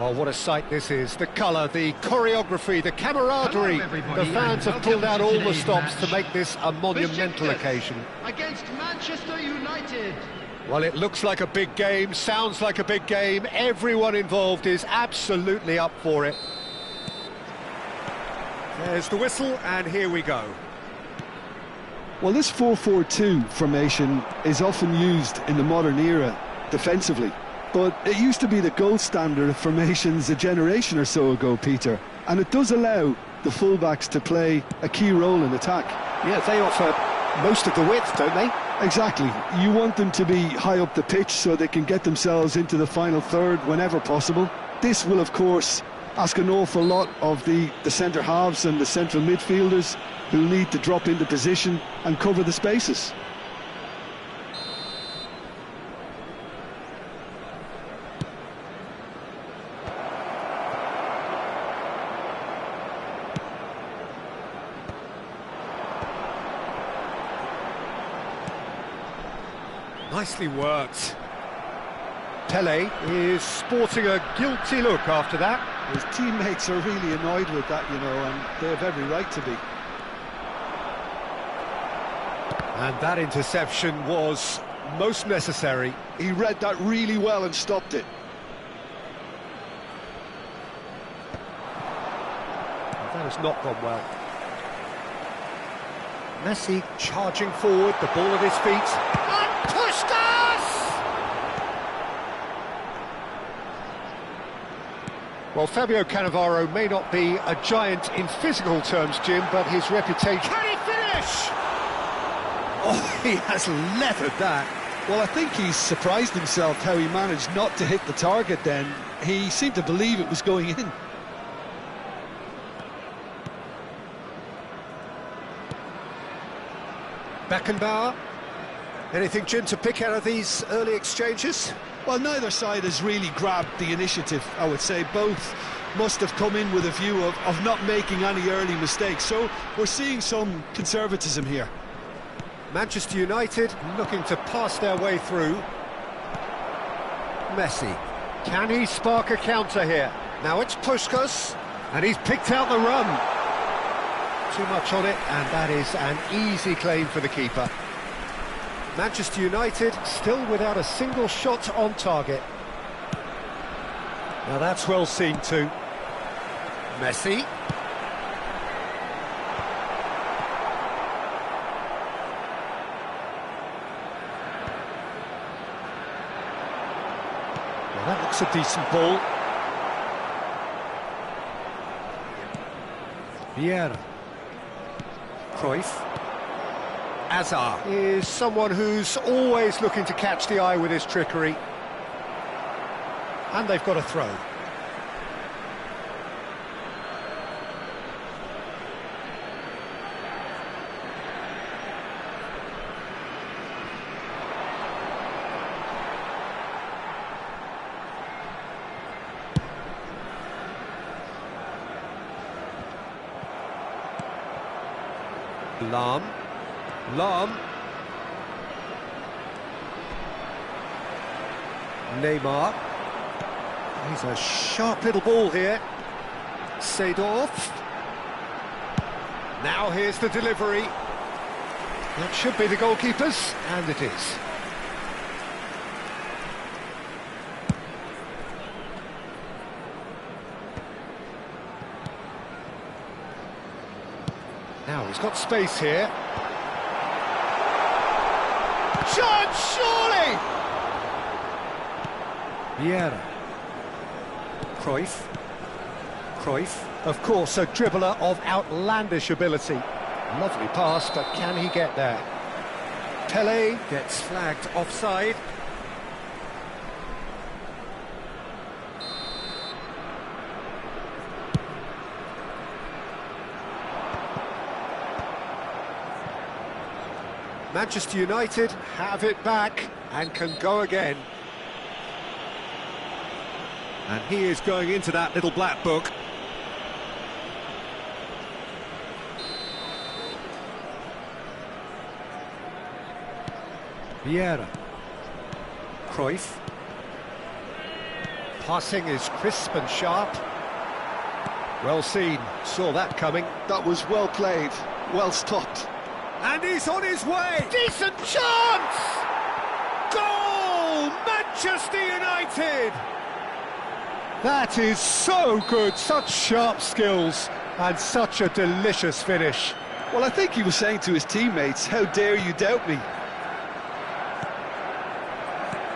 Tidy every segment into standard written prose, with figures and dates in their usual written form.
Well, what a sight this is. The colour, the choreography, the camaraderie. The fans have pulled out all the stops to make this a monumental occasion. Against Manchester United. Well, it looks like a big game, sounds like a big game. Everyone involved is absolutely up for it. There's the whistle, and here we go. Well, this 4-4-2 formation is often used in the modern era defensively. But it used to be the gold standard of formations a generation or so ago, Peter. And it does allow the fullbacks to play a key role in attack. Yeah, they offer most of the width, don't they? Exactly. You want them to be high up the pitch so they can get themselves into the final third whenever possible. This will, of course, ask an awful lot of the centre halves and the central midfielders who need to drop into position and cover the spaces. Nicely worked. Pele is sporting a guilty look after that. His teammates are really annoyed with that, you know, and they have every right to be. And that interception was most necessary. He read that really well and stopped it. That has not gone well. Messi charging forward, the ball at his feet. And pushed us! Well, Fabio Cannavaro may not be a giant in physical terms, Jim, but his reputation... Can he finish? Oh, he has leathered that. Well, I think he's surprised himself how he managed not to hit the target then. He seemed to believe it was going in. Beckenbauer. Anything, Jim, to pick out of these early exchanges? Well, neither side has really grabbed the initiative, I would say. Both must have come in with a view of not making any early mistakes. So we're seeing some conservatism here. Manchester United looking to pass their way through. Messi. Can he spark a counter here? Now it's Puskás, and he's picked out the run. Too much on it, and that is an easy claim for the keeper. Manchester United still without a single shot on target. Now that's well seen too. Messi. Well, that looks a decent ball. Vieira. Cruyff. Hazard is someone who's always looking to catch the eye with his trickery. And they've got a throw. Lam. Neymar. He's a sharp little ball here. Seedorf. Now here's the delivery. That should be the goalkeeper's, and it is. Now he's got space here. Shot, surely! Vieira. Cruyff, of course, a dribbler of outlandish ability. Lovely pass, but can he get there? Pele gets flagged offside. Manchester United have it back and can go again. And he is going into that little black book. Vieira. Cruyff. Passing is crisp and sharp. Well seen, saw that coming. That was well played, well stopped. And he's on his way! Decent chance! Goal! Manchester United! That is so good, such sharp skills, and such a delicious finish. Well, I think he was saying to his teammates, how dare you doubt me?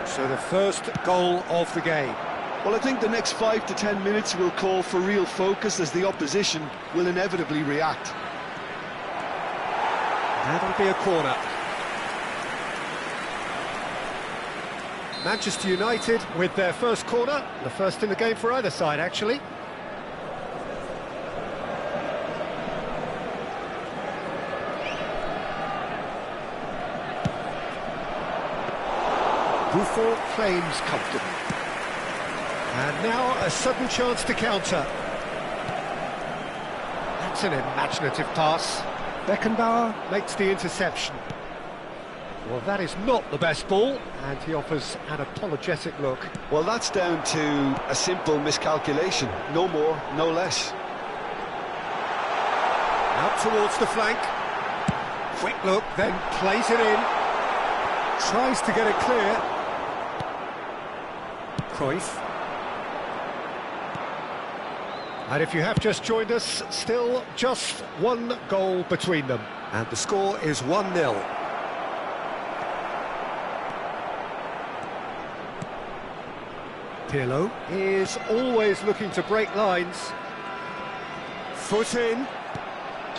So the first goal of the game. Well, I think the next 5 to 10 minutes will call for real focus as the opposition will inevitably react. That'll be a corner. Manchester United with their first corner, the first in the game for either side, actually. Buffon claims comfortably. And now a sudden chance to counter. That's an imaginative pass. Beckenbauer makes the interception. Well, that is not the best ball, and he offers an apologetic look. Well, that's down to a simple miscalculation. No more, no less. Out towards the flank. Quick look, then plays it in. Tries to get it clear. Cruyff. And if you have just joined us, still just one goal between them. And the score is 1-0. Pirlo is always looking to break lines. Foot in.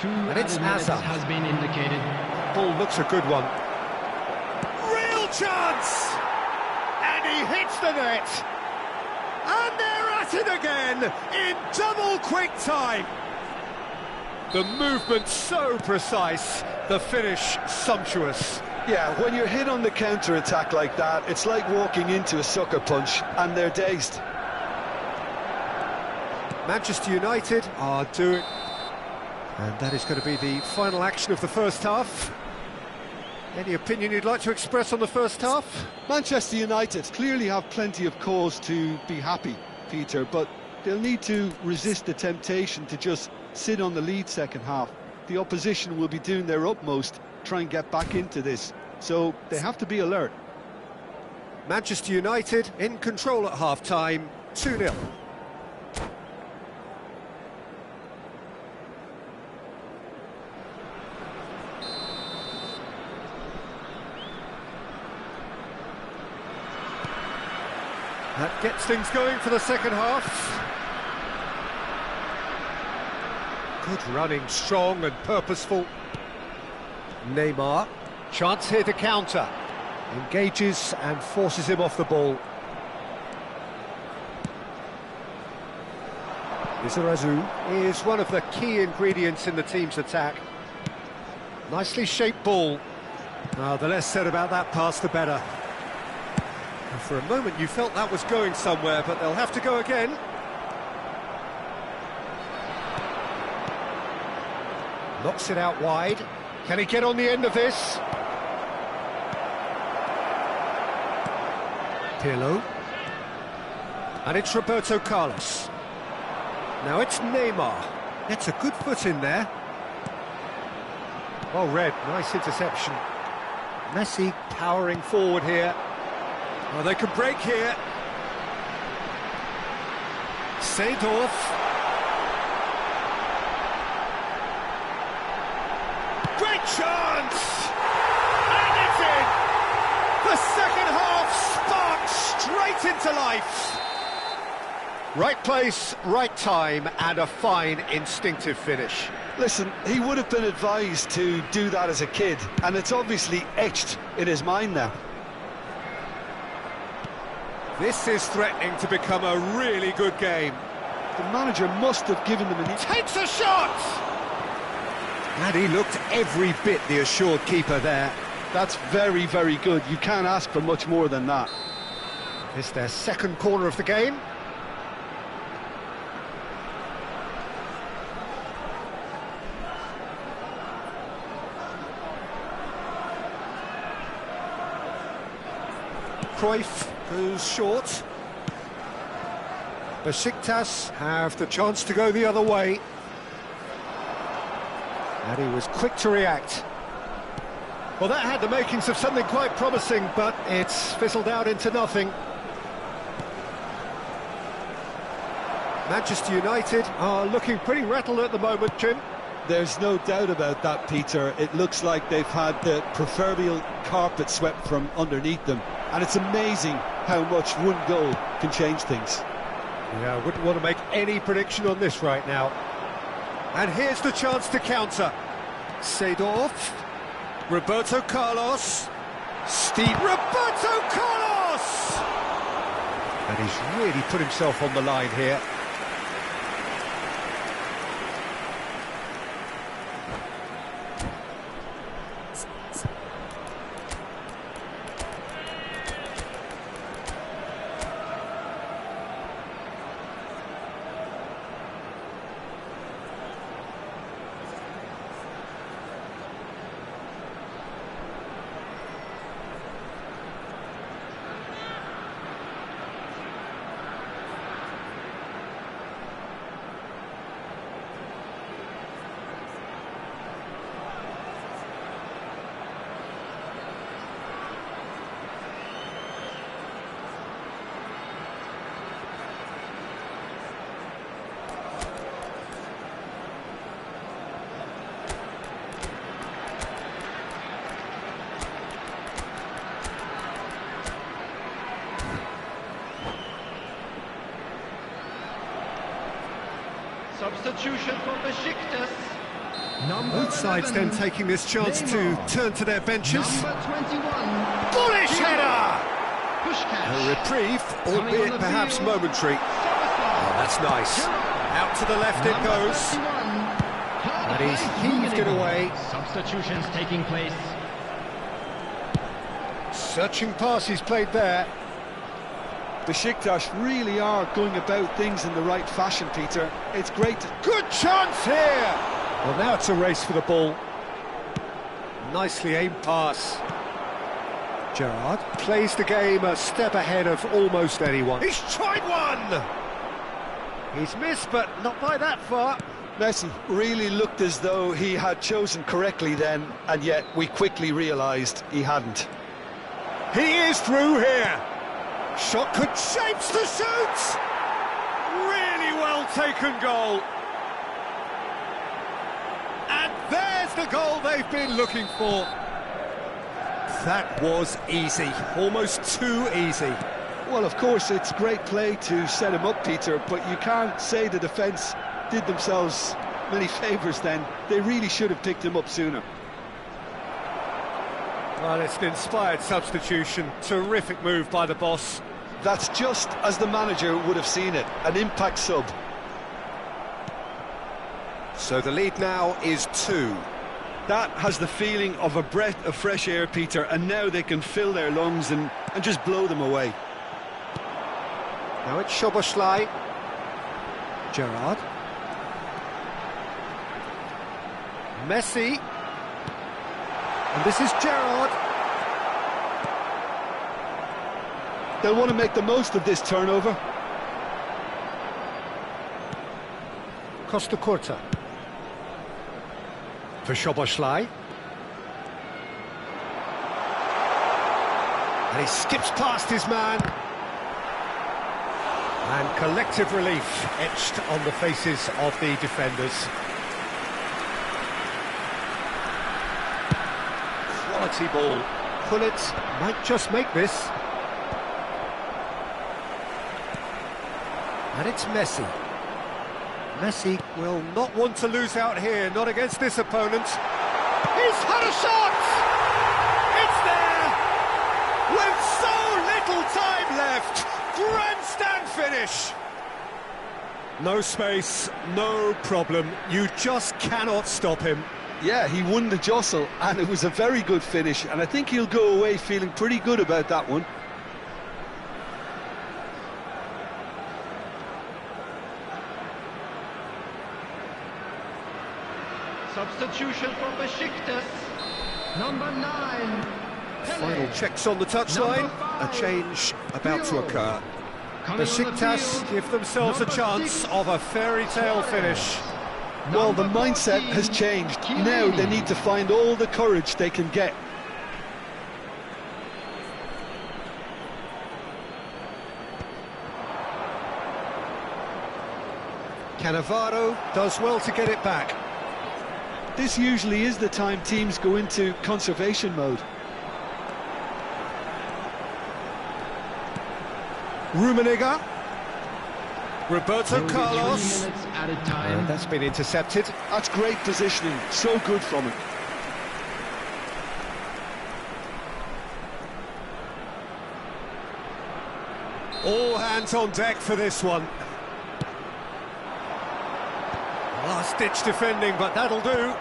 And it's Hazard. Has been indicated. Ball looks a good one. Real chance! And he hits the net. And they're at it again in double quick time. The movement so precise, the finish sumptuous. Yeah, when you're hit on the counter-attack like that, it's like walking into a sucker punch, and they're dazed. Manchester United are doing... And that is going to be the final action of the first half. Any opinion you'd like to express on the first half? Manchester United clearly have plenty of cause to be happy, Peter, but they'll need to resist the temptation to just sit on the lead second half. The opposition will be doing their utmost to try and get back into this, so they have to be alert. Manchester United in control at half-time, 2-0. That gets things going for the second half. Good running, strong and purposeful. Neymar, chance here to counter. Engages and forces him off the ball. Lizarazu is one of the key ingredients in the team's attack. Nicely shaped ball. The less said about that pass, the better. For a moment you felt that was going somewhere, but they'll have to go again. Knocks it out wide. Can he get on the end of this? Pirlo. And it's Roberto Carlos. Now it's Neymar. Gets a good foot in there. Well read, nice interception. Messi powering forward here. Well, they can break here. Seedorf. Great chance! And it's in! The second half sparks straight into life. Right place, right time, and a fine instinctive finish. Listen, he would have been advised to do that as a kid, and it's obviously etched in his mind now. This is threatening to become a really good game. The manager must have given them an... Takes a shot! And he looked every bit the assured keeper there. That's very, very good. You can't ask for much more than that. It's their second corner of the game. Cruyff goes short. Besiktas have the chance to go the other way. And he was quick to react. Well, that had the makings of something quite promising, but it's fizzled out into nothing. Manchester United are looking pretty rattled at the moment, Jim. There's no doubt about that, Peter. It looks like they've had the proverbial carpet swept from underneath them. And it's amazing how much one goal can change things. Yeah, I wouldn't want to make any prediction on this right now. And here's the chance to counter. Seedorf, Roberto Carlos, Roberto Carlos! And he's really put himself on the line here. Substitution for Besiktas. Both sides then taking this chance to turn to their benches. Number 21. Bullish header! Pushkash. A reprieve, albeit perhaps momentary. Oh, that's nice. Out to the left it goes. And he's heaved it away. Substitutions taking place. Searching pass he's played there. Besiktas really are going about things in the right fashion, Peter. It's great. Good chance here! Well, now it's a race for the ball. Nicely aimed pass. Gerrard plays the game a step ahead of almost anyone. He's tried one! He's missed, but not by that far. Messi really looked as though he had chosen correctly then, and yet we quickly realised he hadn't. He is through here. Shot could shapes the shoot! Really well taken goal. And there's the goal they've been looking for. That was easy, almost too easy. Well, of course, it's great play to set him up, Peter, but you can't say the defence did themselves many favours then. They really should have picked him up sooner. Well, it's an inspired substitution. Terrific move by the boss. That's just as the manager would have seen it, an impact sub. So the lead now is 2. That has the feeling of a breath of fresh air, Peter, and now they can fill their lungs and just blow them away. Now it's Szoboszlai. Gerrard. Messi. And this is Gerrard. They'll want to make the most of this turnover. Costa Curta. For Szoboszlai. And he skips past his man. And collective relief etched on the faces of the defenders. Quality ball. Pullet might just make this. And it's Messi. Messi will not want to lose out here, not against this opponent. He's had a shot! It's there! With so little time left! Grandstand finish! No space, no problem. You just cannot stop him. Yeah, he won the jostle, and it was a very good finish, and I think he'll go away feeling pretty good about that one. Substitution for Besiktas. Number 9. Final checks on the touchline. A change about to occur. Coming on the Besiktas field, give themselves a number chance 6, of a fairy tale finish. Well, the number mindset 14, has changed. Now they Chiellini. need to find all the courage they can get. Cannavaro does well to get it back. This usually is the time teams go into conservation mode. Rummenigge. Roberto Will be Carlos. 3 minutes added time. That's been intercepted. That's great positioning, so good from him. All hands on deck for this one. Last-ditch defending, but that'll do.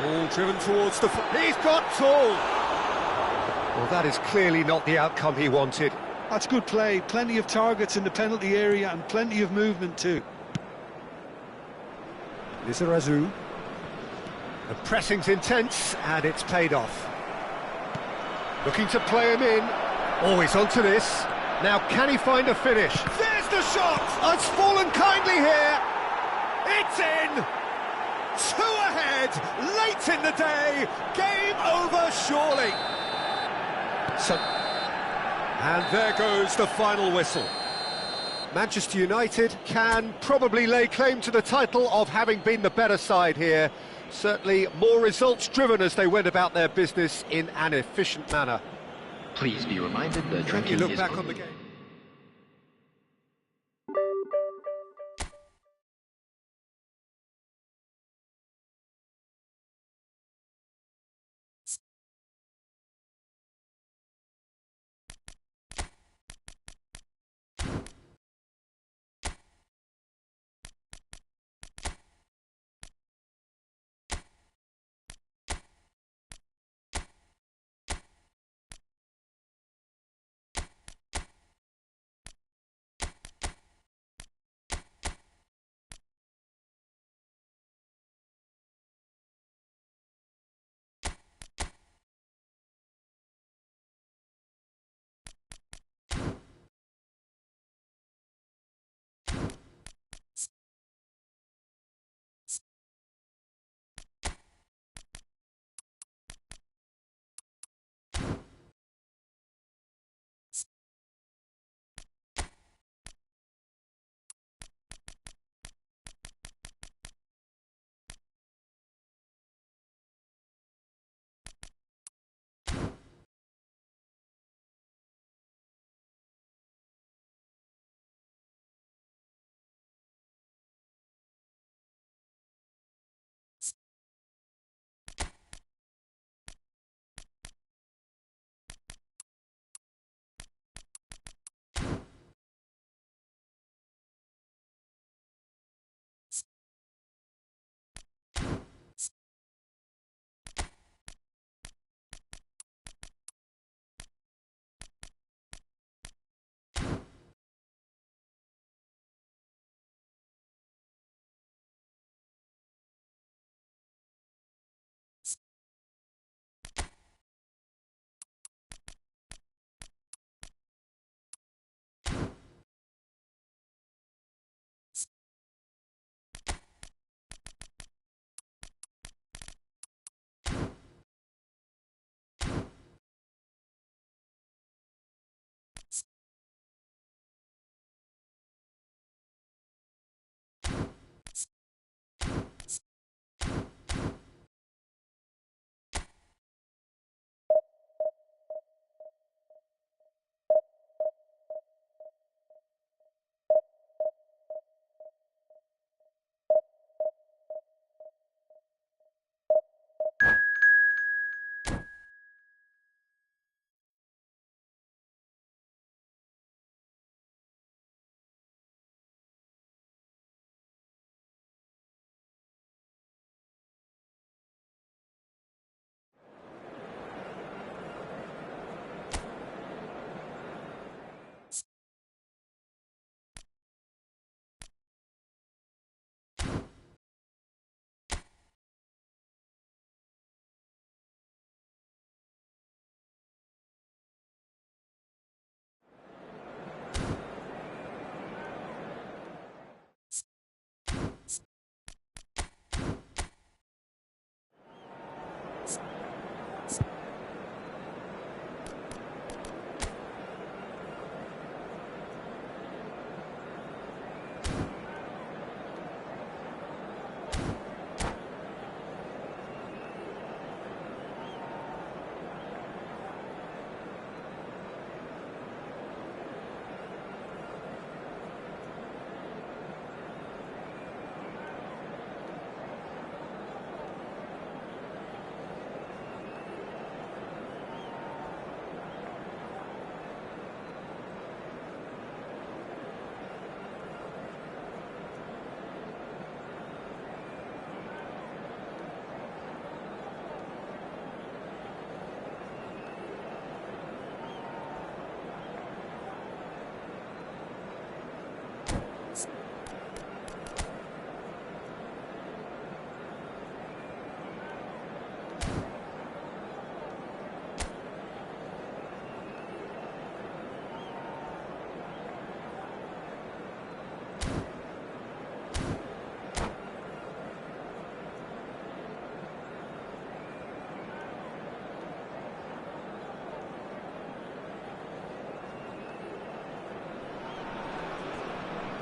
Ball driven towards the... He's got tall! Well, that is clearly not the outcome he wanted. That's good play. Plenty of targets in the penalty area and plenty of movement too. Lizarazu. The pressing's intense, and it's paid off. Looking to play him in. Oh, he's onto this. Now, can he find a finish? There's the shot! It's fallen kindly here. It's in! 2 ahead, late in the day. Game over, surely. And there goes the final whistle. Manchester United can probably lay claim to the title of having been the better side here. Certainly more results-driven as they went about their business in an efficient manner. Please be reminded the You drinking look is back on forbidden. the game.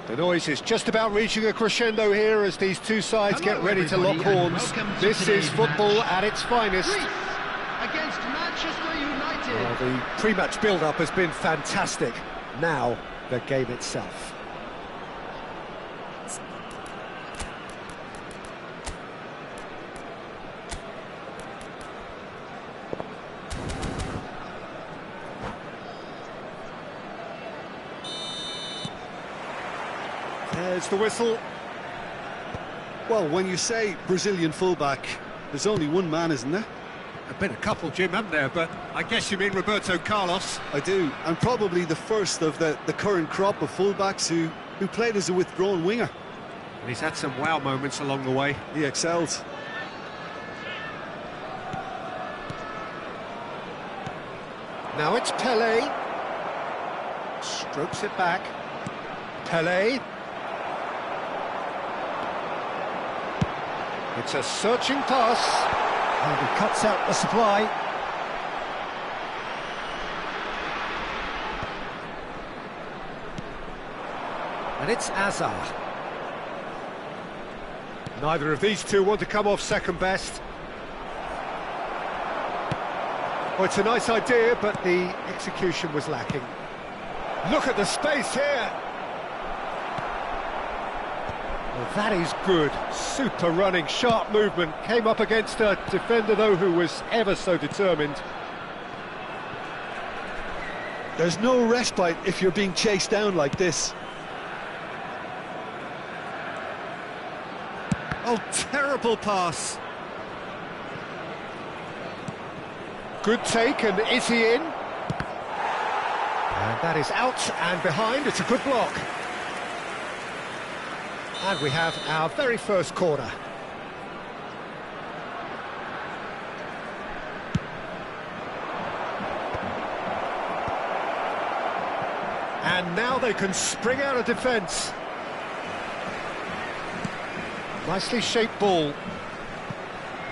The noise is just about reaching a crescendo here as these two sides Hello, get ready to lock everybody, and horns. welcome to This is today's football match. at its finest. Greece against Manchester United. Well, the pre-match build-up has been fantastic. Now, the game itself. There's the whistle. Well, when you say Brazilian fullback, there's only one man, isn't there? There've been a couple, Jim, haven't there? But I guess you mean Roberto Carlos. I do, and probably the first of the current crop of fullbacks who played as a withdrawn winger. And he's had some wow moments along the way. He excels. Now it's Pelé. Strokes it back. Pelé. It's a searching pass. And he cuts out the supply. And it's Azar. Neither of these two want to come off second best. Well, it's a nice idea, but the execution was lacking. Look at the space here. Well, that is good. Super running, sharp movement. Came up against a defender, though, who was ever so determined. There's no respite if you're being chased down like this. Oh, terrible pass. Good take, and is he in? And that is out and behind. It's a good block. And we have our very first corner. And now they can spring out of defence. Nicely shaped ball.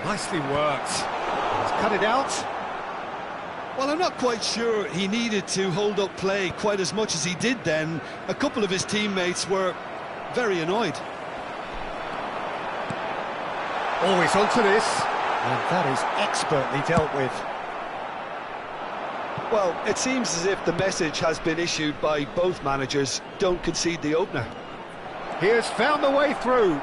Nicely worked. He's cut it out. Well, I'm not quite sure he needed to hold up play quite as much as he did then. A couple of his teammates were very annoyed. Always onto this, and that is expertly dealt with. Well, it seems as if the message has been issued by both managers: don't concede the opener. He has found the way through.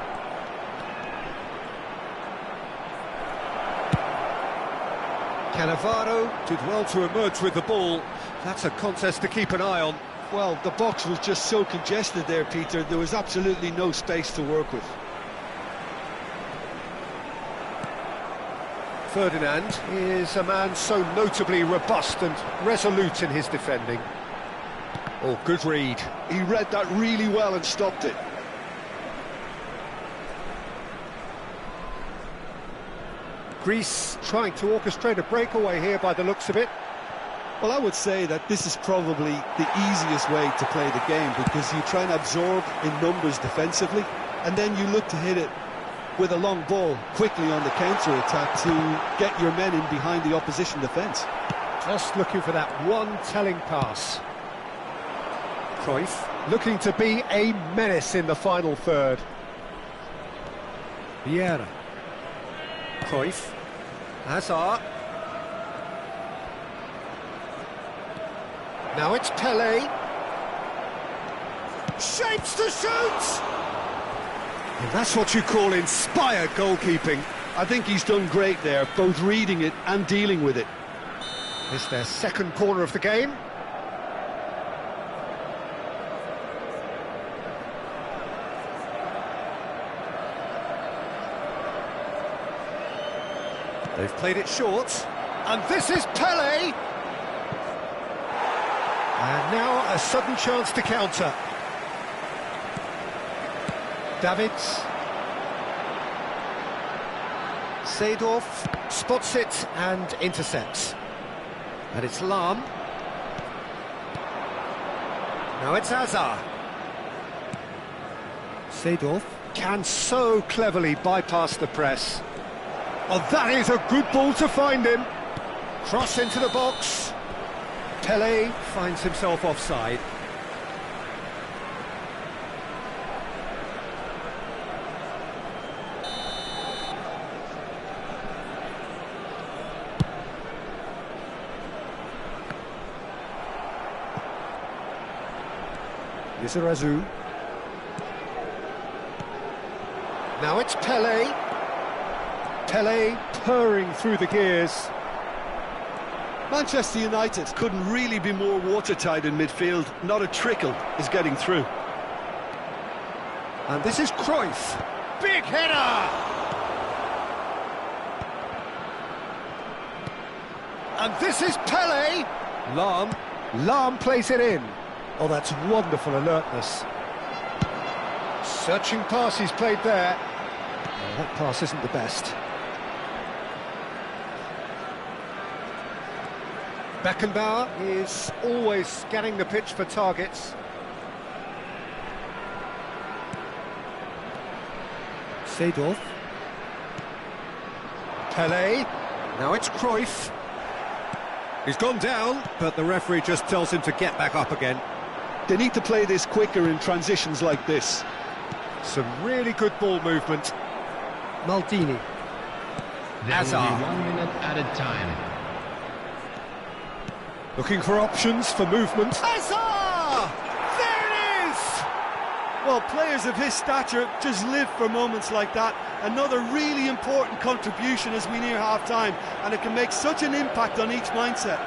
Cannavaro did well to emerge with the ball. That's a contest to keep an eye on. Well, the box was just so congested there, Peter. There was absolutely no space to work with. Ferdinand is a man so notably robust and resolute in his defending. Oh, good read. He read that really well and stopped it. Greece trying to orchestrate a breakaway here by the looks of it. Well, I would say that this is probably the easiest way to play the game, because you try and absorb in numbers defensively, and then you look to hit it with a long ball quickly on the counter-attack to get your men in behind the opposition defence. Just looking for that one telling pass. Cruyff looking to be a menace in the final third. Vieira. Cruyff. Hazard. Now it's Pelé. Shapes to shoot! And that's what you call inspired goalkeeping. I think he's done great there, both reading it and dealing with it. It's their second corner of the game. They've played it short, and this is Pelé! And now a sudden chance to counter. Davids. Seedorf spots it and intercepts. And it's Lahm. Now it's Azar. Seedorf can so cleverly bypass the press. Oh, that is a good ball to find him. Cross into the box. Pelé finds himself offside. Lizarazu. Now it's Pele. Pele purring through the gears. Manchester United couldn't really be more watertight in midfield. Not a trickle is getting through. And this is Cruyff. Big header! And this is Pele. Lahm plays it in. Oh, that's wonderful alertness. Searching pass he's played there. Oh, that pass isn't the best. Beckenbauer is always scanning the pitch for targets. Seedorf. Pele. Now it's Cruyff. He's gone down, but the referee just tells him to get back up again. They need to play this quicker in transitions like this. Some really good ball movement. Maldini. There will be 1 minute added time. Looking for options for movement. Hazard! There it is! Well, players of his stature just live for moments like that. Another really important contribution as we near half-time, and it can make such an impact on each mindset.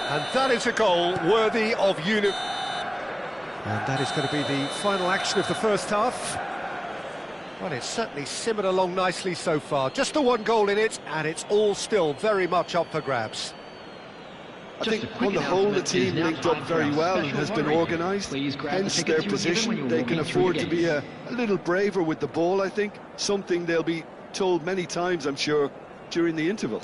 And that is a goal worthy of unit. And that is going to be the final action of the first half. Well, it's certainly simmered along nicely so far. Just the one goal in it, and it's all still very much up for grabs. I think on the whole the team linked up very well and has been organised, hence their position. They can afford to be a little braver with the ball, I think. Something they'll be told many times, I'm sure, during the interval.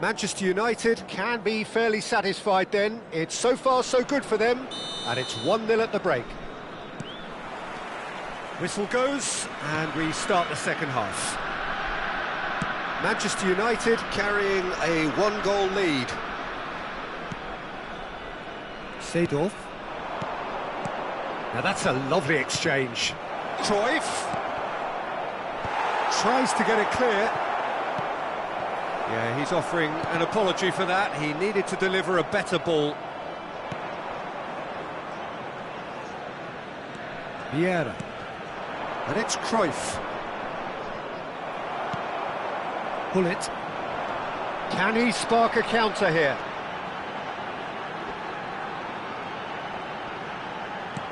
Manchester United can be fairly satisfied then. It's so far so good for them, and it's 1-0 at the break. Whistle goes, and we start the second half. Manchester United carrying a one-goal lead. Seedorf. Now that's a lovely exchange. Cruyff tries to get it clear. Yeah, he's offering an apology for that. He needed to deliver a better ball. Vieira. And it's Cruyff. Bullet. Can he spark a counter here?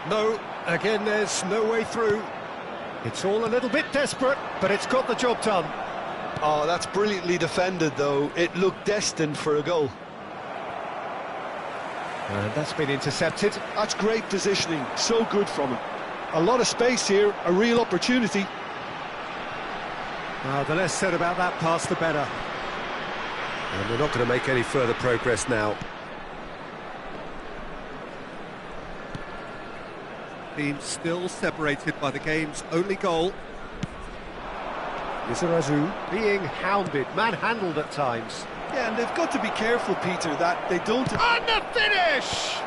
No, again there's no way through. It's all a little bit desperate, but it's got the job done. Oh, that's brilliantly defended though. It looked destined for a goal. And that's been intercepted. That's great positioning, so good from him. A lot of space here, a real opportunity. The less said about that pass, the better. And we're not going to make any further progress now. Team still separated by the game's only goal. Lizarazu being hounded, manhandled at times. Yeah, and they've got to be careful, Peter, that they don't... And the finish!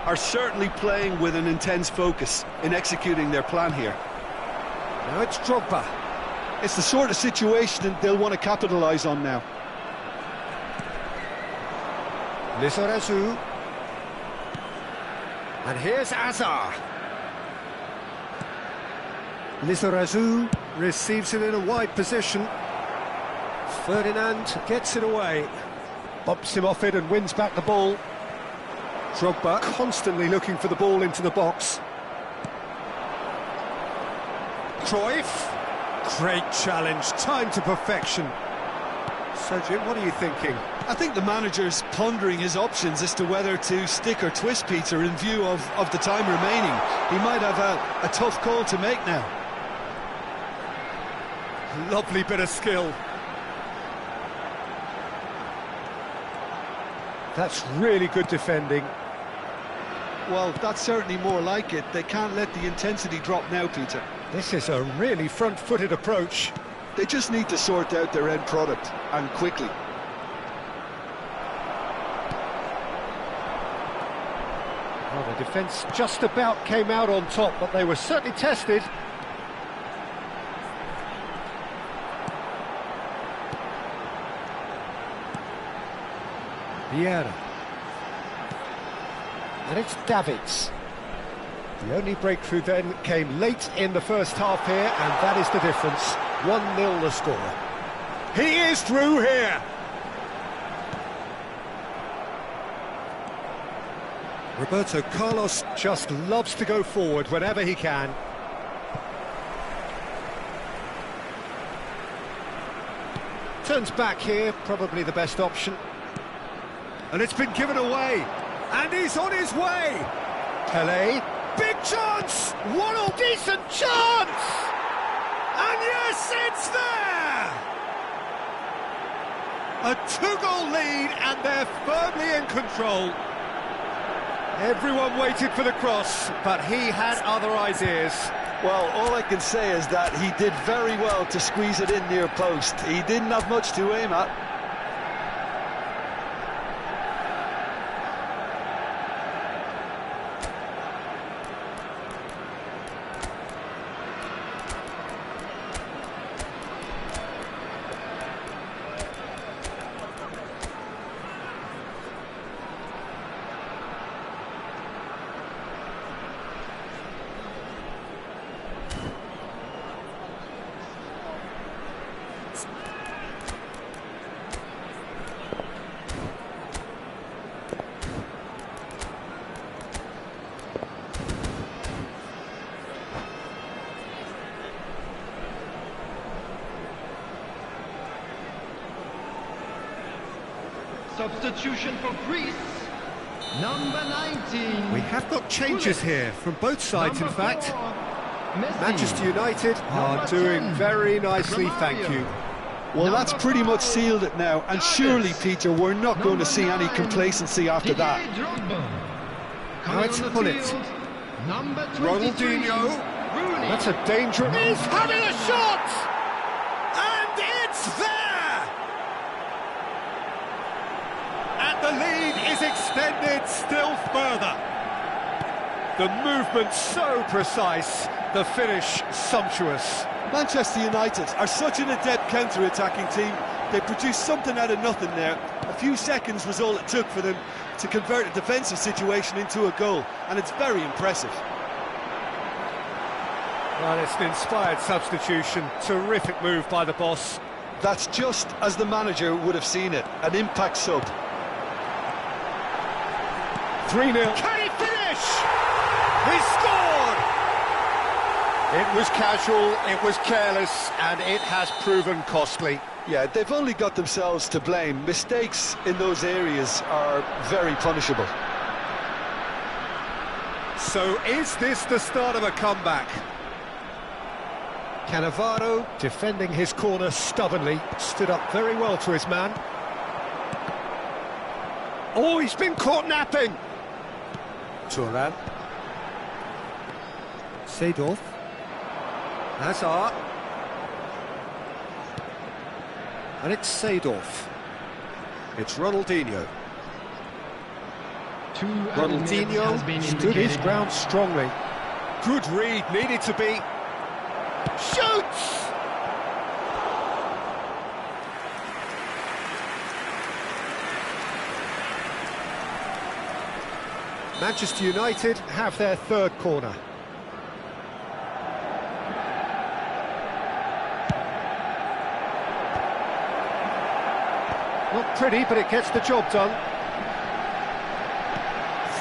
Are certainly playing with an intense focus in executing their plan here. Now it's Drogba. It's the sort of situation they'll want to capitalise on now. Lizarazu. And here's Hazard. Lizarazu receives it in a wide position. Ferdinand gets it away. Bumps him off it and wins back the ball. Drogba constantly looking for the ball into the box. Cruyff. Great challenge, time to perfection. So, Jim, what are you thinking? I think the manager's pondering his options as to whether to stick or twist, Peter, in view of the time remaining. He might have a tough call to make now. Lovely bit of skill. That's really good defending. Well, that's certainly more like it. They can't let the intensity drop now, Peter. This is a really front-footed approach. They just need to sort out their end product, and quickly. Well, the defence just about came out on top, but they were certainly tested. Vieira. And it's Davids. The only breakthrough then came late in the first half here, and that is the difference. 1-0 the score. He is through here! Roberto Carlos just loves to go forward whenever he can. Turns back here, probably the best option. And it's been given away. And he's on his way! Pelé, big chance! What a decent chance! And yes, it's there! A 2-goal lead, and they're firmly in control. Everyone waited for the cross, but he had other ideas. Well, all I can say is that he did very well to squeeze it in near post. He didn't have much to aim at. Substitution for Greece, number 19. We have got changes here from both sides, in fact. Messi. Manchester United are Number doing 10, very nicely, thank Romario. you. Well, that's pretty much sealed it now, and surely, Peter, we're not going to see any complacency after that. Now it's Hullet. Number 23, Ronaldinho. Rooney. That's a dangerous... He's having a shot! And it's there! And the lead is extended still further. The movement so precise, the finish sumptuous. Manchester United are such an adept counter-attacking team. They produced something out of nothing there. A few seconds was all it took for them to convert a defensive situation into a goal, and it's very impressive. Well, it's an inspired substitution. Terrific move by the boss. That's just as the manager would have seen it, an impact sub. 3-0. Can he finish? He scored! It was casual, it was careless, and it has proven costly. Yeah, they've only got themselves to blame. Mistakes in those areas are very punishable. So is this the start of a comeback? Cannavaro, defending his corner stubbornly, stood up very well to his man. Oh, he's been caught napping! Turan. Seedorf. Hazard. And it's Seedorf. It's Ronaldinho. Ronaldinho stood his ground strongly. Good read, needed to be. Shoots! Manchester United have their third corner. Not pretty, but it gets the job done.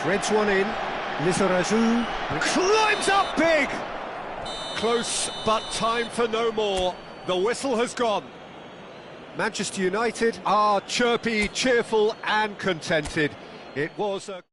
Threads one in. Lizarazu climbs up big! Close, but time for no more. The whistle has gone. Manchester United are chirpy, cheerful and contented. It was a...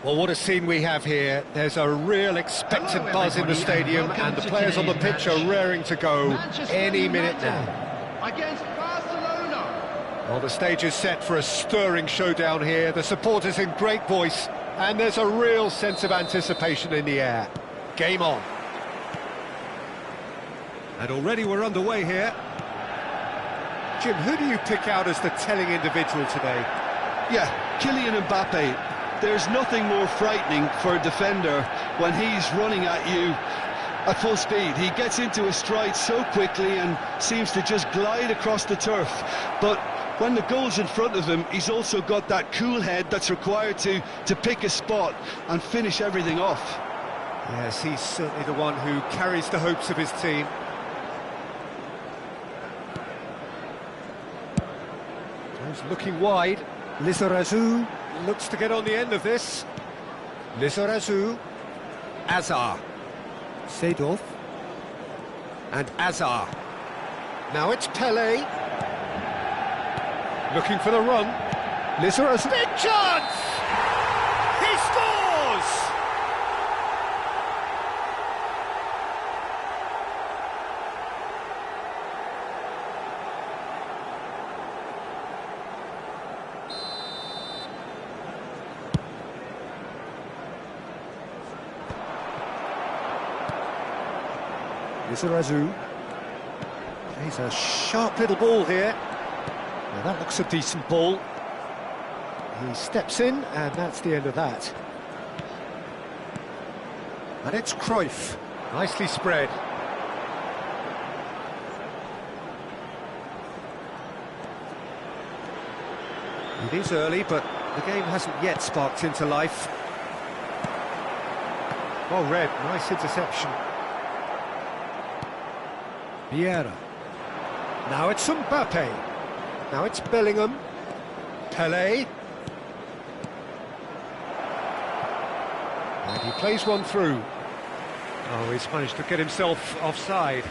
Well, what a scene we have here. There's a real expectant Hello, buzz in the everybody, and stadium, welcome and the to players on the today's pitch are match. raring to go Manchester any minute United now. against Barcelona. Well, the stage is set for a stirring showdown here. The supporters in great voice, and there's a real sense of anticipation in the air. Game on. And already we're underway here. Jim, who do you pick out as the telling individual today? Yeah, Kylian Mbappe. There's nothing more frightening for a defender when he's running at you at full speed. He gets into a stride so quickly and seems to just glide across the turf. But when the goal's in front of him, he's also got that cool head that's required to pick a spot and finish everything off. Yes, he's certainly the one who carries the hopes of his team. He's looking wide. Lizarazu looks to get on the end of this. Lizarazu. Azar. Seedorf. And Azar. Now it's Pele. Looking for the run. Lizarazu. Big chance! He scores! Lizarazu. He's a sharp little ball here. Now that looks a decent ball. He steps in, and that's the end of that. And it's Cruyff. Nicely spread. It is early, but the game hasn't yet sparked into life. Well read, nice interception. Vieira. Now it's Mbappe. Now it's Bellingham. Pele. And he plays one through. Oh, he's managed to get himself offside.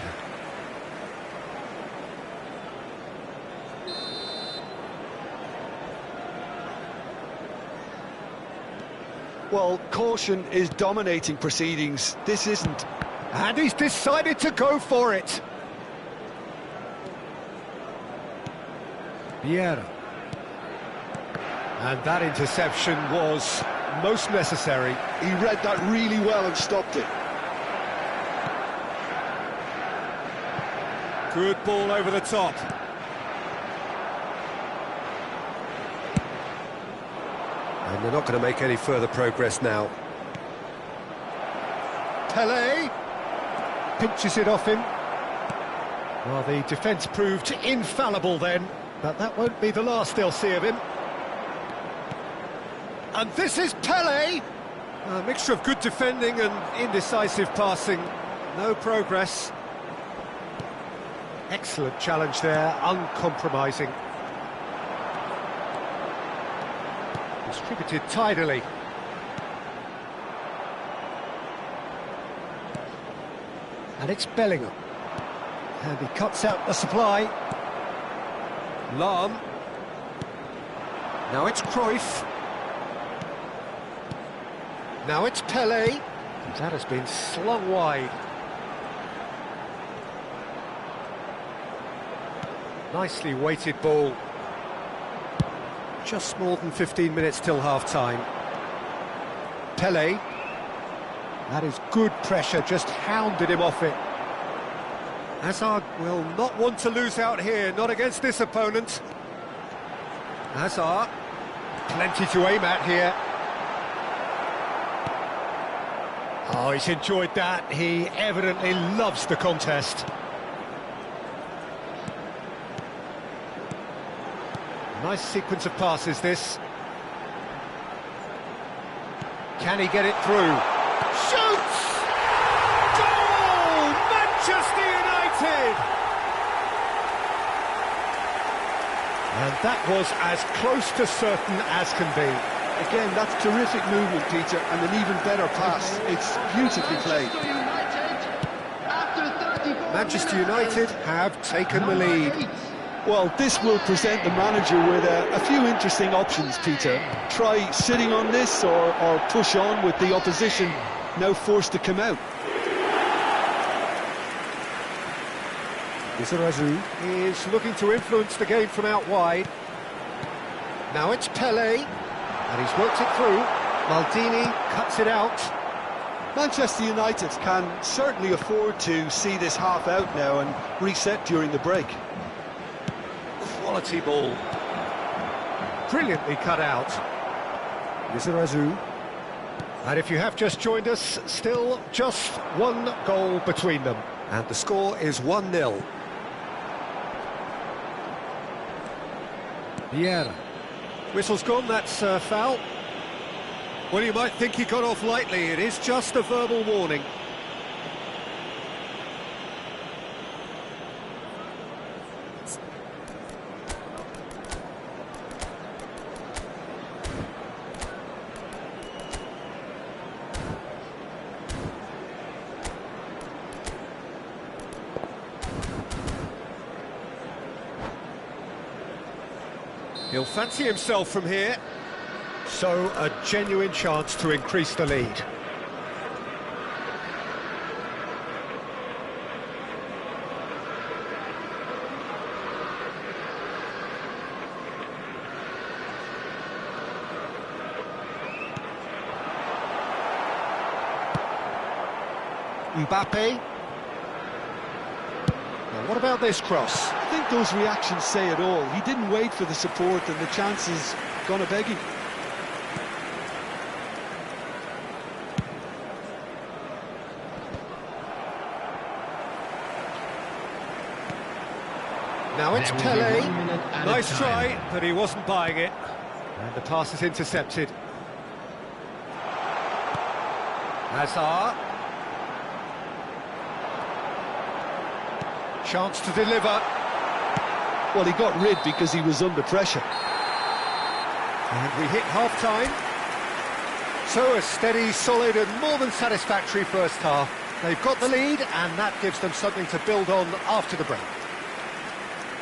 Well, caution is dominating proceedings. This isn't. And he's decided to go for it. Vieira. And that interception was most necessary. He read that really well and stopped it. Good ball over the top. And they're not going to make any further progress now. Pele pinches it off him. Well, the defence proved infallible then, but that won't be the last they'll see of him. And this is Pele! A mixture of good defending and indecisive passing. No progress. Excellent challenge there, uncompromising. Distributed tidily. And it's Bellingham. And he cuts out the supply. Lahm. Now it's Cruyff. Now it's Pele. And that has been slung wide. Nicely weighted ball. Just more than 15 minutes till half-time. Pele. That is good pressure, just hounded him off it. Hazard will not want to lose out here, not against this opponent. Hazard, plenty to aim at here. Oh, he's enjoyed that. He evidently loves the contest. Nice sequence of passes, this. Can he get it through? Shoots! Goal! Manchester United! And that was as close to certain as can be. Again, that's terrific movement, Peter, and an even better pass. It's beautifully played. Manchester United, after 34 Manchester United have taken the lead. Well, this will present the manager with a few interesting options, Peter. Try sitting on this or push on with the opposition now forced to come out. Izarazu is looking to influence the game from out wide. Now it's Pelé, and he's worked it through. Maldini cuts it out. Manchester United can certainly afford to see this half out now and reset during the break. Quality ball. Brilliantly cut out. Izarazu. And if you have just joined us, still just one goal between them. And the score is 1-0. Vieira. Whistle's gone, that's foul. Well, you might think he got off lightly. It is just a verbal warning. He'll fancy himself from here. So, a genuine chance to increase the lead. Mbappe. Now, what about this cross? I think those reactions say it all. He didn't wait for the support and the chances gone a-begging. Now it's Pelé. Nice try, but he wasn't buying it. And the pass is intercepted. Hazard. Chance to deliver. Well, he got rid because he was under pressure. And we hit half-time. So a steady, solid and more than satisfactory first half. They've got the lead and that gives them something to build on after the break.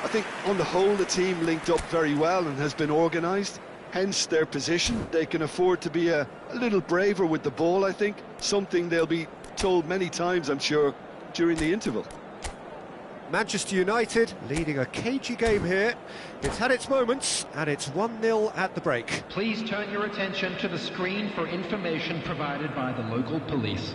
I think on the whole the team linked up very well and has been organised, hence their position. They can afford to be a little braver with the ball, I think, something they'll be told many times, I'm sure, during the interval. Manchester United leading a cagey game here. It's had its moments and it's 1-0 at the break. Please turn your attention to the screen for information provided by the local police.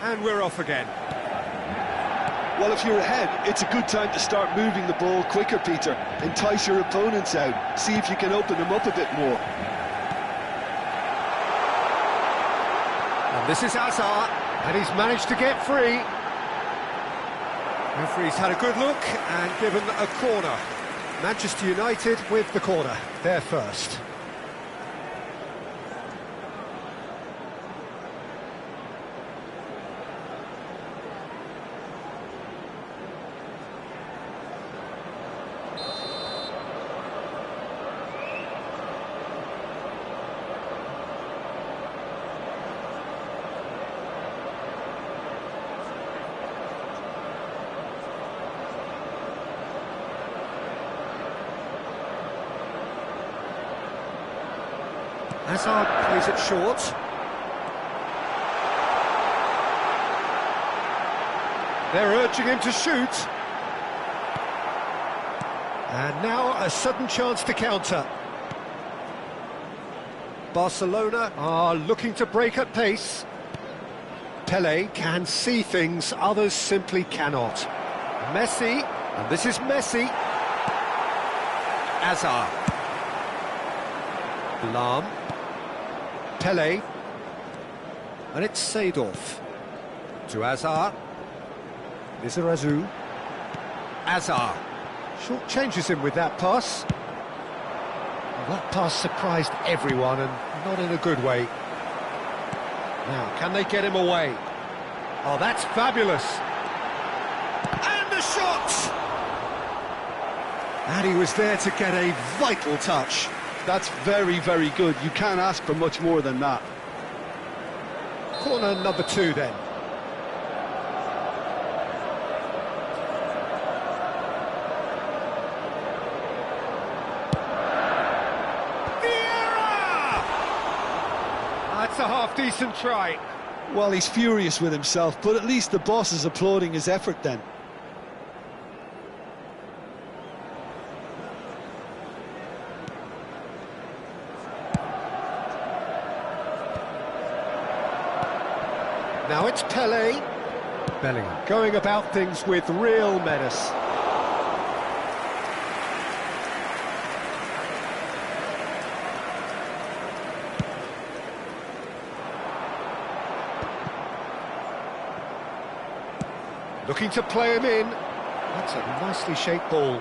And we're off again. Well, if you're ahead, it's a good time to start moving the ball quicker, Peter. Entice your opponents out. See if you can open them up a bit more. And this is Hazard, and he's managed to get free. Referee's had a good look and given a corner. Manchester United with the corner, they're first. Hazard plays it short. They're urging him to shoot. And now a sudden chance to counter. Barcelona are looking to break at pace. Pelé can see things others simply cannot. Messi, and this is Messi. Hazard. Lahm. Pelé, and it's Seedorf to Hazard. Lizarazu. Azar. Short changes him with that pass. Well, that pass surprised everyone, and not in a good way. Now, can they get him away? Oh, that's fabulous. And the shot! And he was there to get a vital touch. That's very, very good. You can't ask for much more than that. Corner number 2 then. That's a half-decent try. Well, he's furious with himself, but at least the boss is applauding his effort then. Now it's Pele. Bellingham going about things with real menace. Looking to play him in. That's a nicely shaped ball.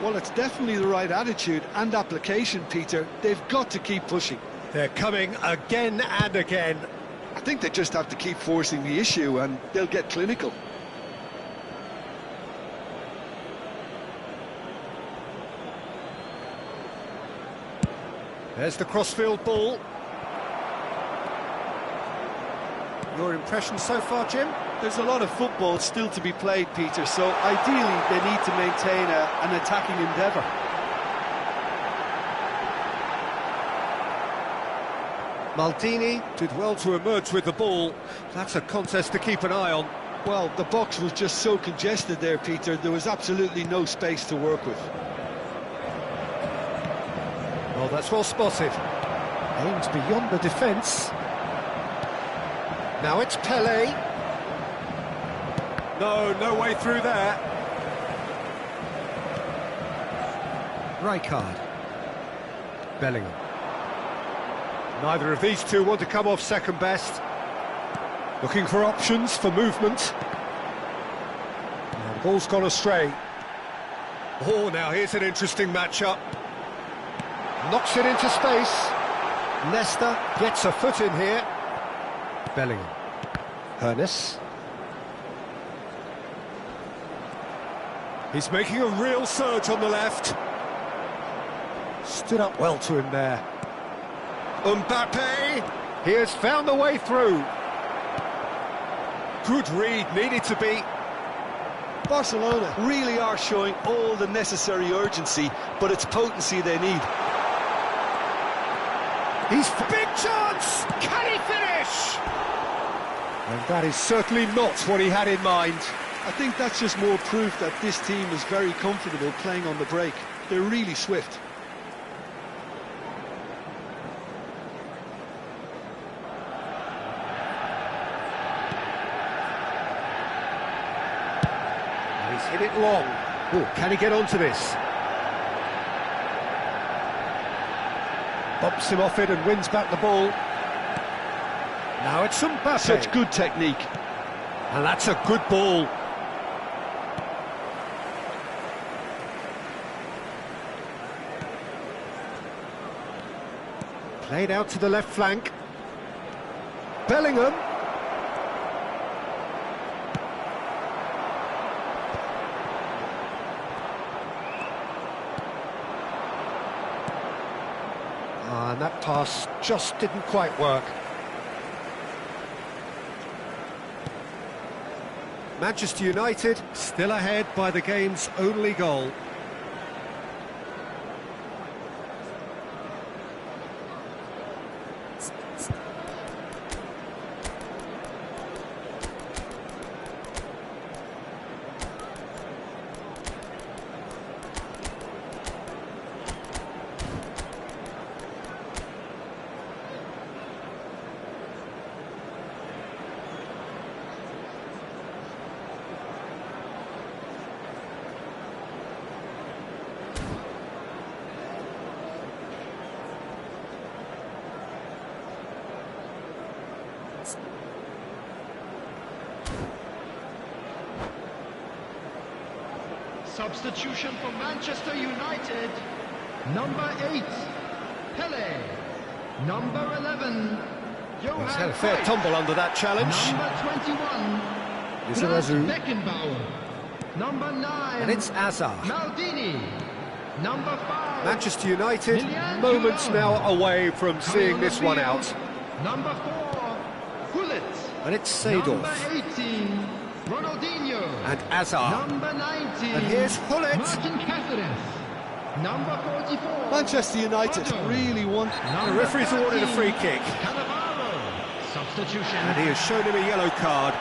Well, it's definitely the right attitude and application, Peter. They've got to keep pushing. They're coming again and again. I think they just have to keep forcing the issue and they'll get clinical. There's the crossfield ball. Your impression so far, Jim? There's a lot of football still to be played, Peter, so ideally they need to maintain an attacking endeavour. Maldini did well to emerge with the ball. That's a contest to keep an eye on. Well, the box was just so congested there, Peter. There was absolutely no space to work with. Oh, that's well spotted. Aimed beyond the defence. Now it's Pele. No way through there. Rijkaard. Bellingham. Neither of these two want to come off second best. Looking for options for movement. Now the ball's gone astray. Oh, now here's an interesting matchup. Knocks it into space. Leicester gets a foot in here. Bellingham. Hernes. He's making a real surge on the left. Stood up well to him there. Mbappe! He has found the way through. Good read, needed to be. Barcelona really are showing all the necessary urgency, but it's potency they need. He's big chance! Can he finish? And that is certainly not what he had in mind. I think that's just more proof that this team is very comfortable playing on the break. They're really swift. And he's hit it long. Oh, can he get onto this? Bumps him off it and wins back the ball. Now it's Mbappe. Such good technique. And that's a good ball. Played out to the left flank. Bellingham. And that pass just didn't quite work. Manchester United still ahead by the game's only goal. Substitution for Manchester United. Number 8, Pele. Number 11, Johan He's had a fair Cruyff. tumble under that challenge. Number 21, Franz Lizarazu. Beckenbauer. Number 9, And it's Azar. Maldini. Number 5, Manchester United, Lilian moments Thuram. now away from Coming seeing on the this one field, out. Number 4, Gullit. And it's Number Seedorf. 18, Ronaldinho. And Azar. Number 19, And here's Gullit. Martin Cáceres. Number 44, Manchester United Otto. really want... The referee's awarded a free kick. Cannavaro. Substitution. And he has shown him a yellow card.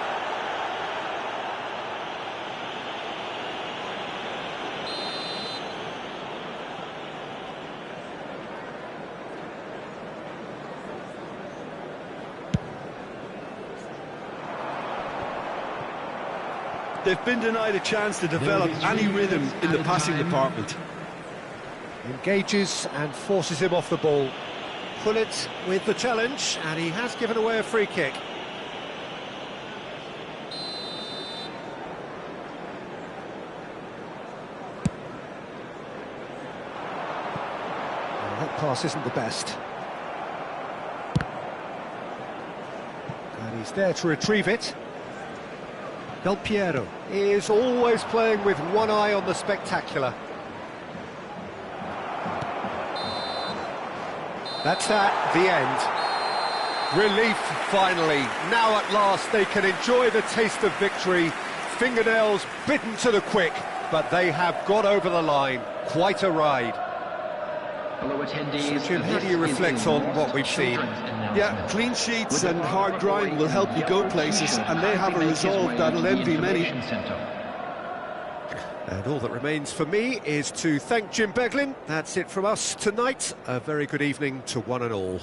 They've been denied a chance to develop any rhythm in the passing department. Engages and forces him off the ball. Gullit with the challenge, and he has given away a free kick. Well, that pass isn't the best. And he's there to retrieve it. Del Piero is always playing with one eye on the spectacular. That's that, the end. Relief, finally. Now at last they can enjoy the taste of victory. Fingernails bitten to the quick, but they have got over the line. Quite a ride. Hello attendees. So, Jim, how do you reflect on what we've seen? Yeah, clean sheets and hard grind will help you go places, and they have a resolve that'll envy many. And all that remains for me is to thank Jim Beglin. That's it from us tonight. A very good evening to one and all.